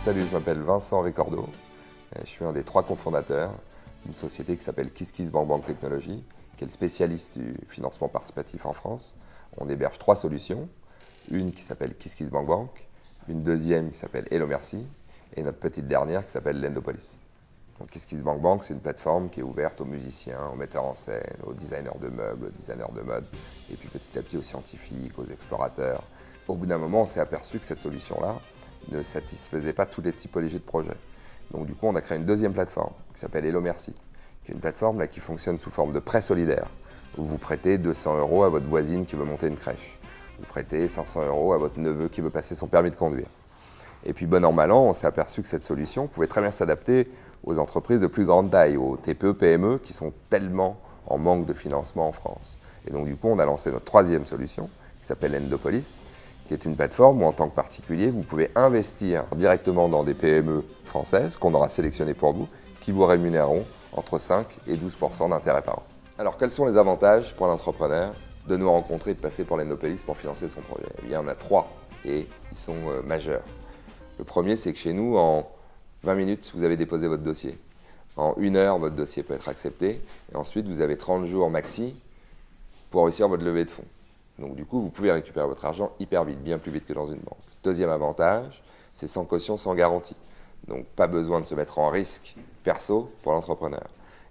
Salut, je m'appelle Vincent Ricordo. Je suis un des 3 cofondateurs d'une société qui s'appelle KissKissBankBank Technologies, qui est le spécialiste du financement participatif en France. On héberge 3 solutions, une qui s'appelle KissKissBankBank, une deuxième qui s'appelle Hello Merci et notre petite dernière qui s'appelle Lendopolis. Donc KissKissBankBank, c'est une plateforme qui est ouverte aux musiciens, aux metteurs en scène, aux designers de meubles, aux designers de mode, et puis petit à petit aux scientifiques, aux explorateurs. Au bout d'un moment, on s'est aperçu que cette solution-là ne satisfaisait pas toutes les typologies de projets. Donc du coup, on a créé une deuxième plateforme qui s'appelle Hello Merci, qui est une plateforme là, qui fonctionne sous forme de prêt solidaire, où vous prêtez 200 € à votre voisine qui veut monter une crèche. Vous prêtez 500 € à votre neveu qui veut passer son permis de conduire. Et puis bon an, mal an, on s'est aperçu que cette solution pouvait très bien s'adapter aux entreprises de plus grande taille, aux TPE, PME, qui sont tellement en manque de financement en France. Et donc du coup, on a lancé notre troisième solution, qui s'appelle Lendopolis, qui est une plateforme où, en tant que particulier, vous pouvez investir directement dans des PME françaises qu'on aura sélectionnées pour vous, qui vous rémunéreront entre 5 et 12% d'intérêt par an. Alors, quels sont les avantages pour l'entrepreneur de nous rencontrer et de passer pour Lendopolis pour financer son projet? Eh bien, il y en a 3 et ils sont majeurs. Le premier, c'est que chez nous, en 20 minutes, vous avez déposé votre dossier. En 1 heure, votre dossier peut être accepté. Et ensuite, vous avez 30 jours maxi pour réussir votre levée de fonds. Donc du coup, vous pouvez récupérer votre argent hyper vite, bien plus vite que dans une banque. Deuxième avantage, c'est sans caution, sans garantie. Donc pas besoin de se mettre en risque perso pour l'entrepreneur.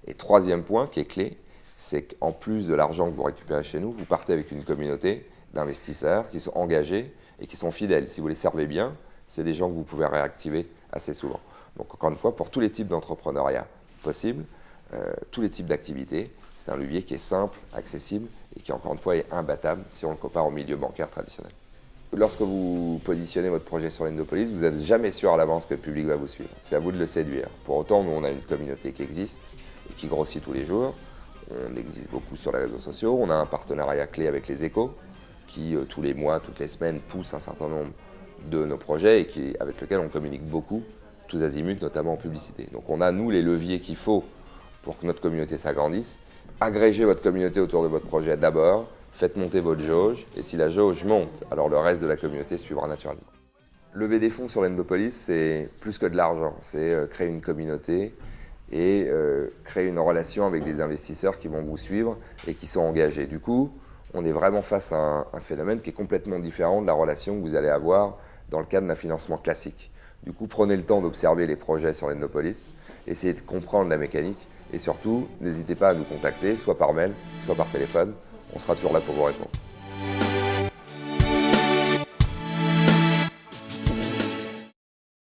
Et troisième point qui est clé, c'est qu'en plus de l'argent que vous récupérez chez nous, vous partez avec une communauté d'investisseurs qui sont engagés et qui sont fidèles. Si vous les servez bien, c'est des gens que vous pouvez réactiver assez souvent. Donc encore une fois, pour tous les types d'entrepreneuriat possibles, tous les types d'activités, c'est un levier qui est simple, accessible et qui, encore une fois, est imbattable si on le compare au milieu bancaire traditionnel. Lorsque vous positionnez votre projet sur Lendopolis, vous n'êtes jamais sûr à l'avance que le public va vous suivre. C'est à vous de le séduire. Pour autant, nous, on a une communauté qui existe et qui grossit tous les jours. On existe beaucoup sur les réseaux sociaux. On a un partenariat clé avec les Échos qui, tous les mois, toutes les semaines, poussent un certain nombre de nos projets et avec lesquels on communique beaucoup, tous azimuts, notamment en publicité. Donc on a, nous, les leviers qu'il faut pour que notre communauté s'agrandisse. Agrégez votre communauté autour de votre projet d'abord, faites monter votre jauge, et si la jauge monte, alors le reste de la communauté suivra naturellement. Lever des fonds sur Lendopolis, c'est plus que de l'argent, c'est créer une communauté et créer une relation avec des investisseurs qui vont vous suivre et qui sont engagés. Du coup, on est vraiment face à un phénomène qui est complètement différent de la relation que vous allez avoir dans le cadre d'un financement classique. Du coup, prenez le temps d'observer les projets sur Lendopolis, essayez de comprendre la mécanique et surtout, n'hésitez pas à nous contacter, soit par mail, soit par téléphone. On sera toujours là pour vous répondre.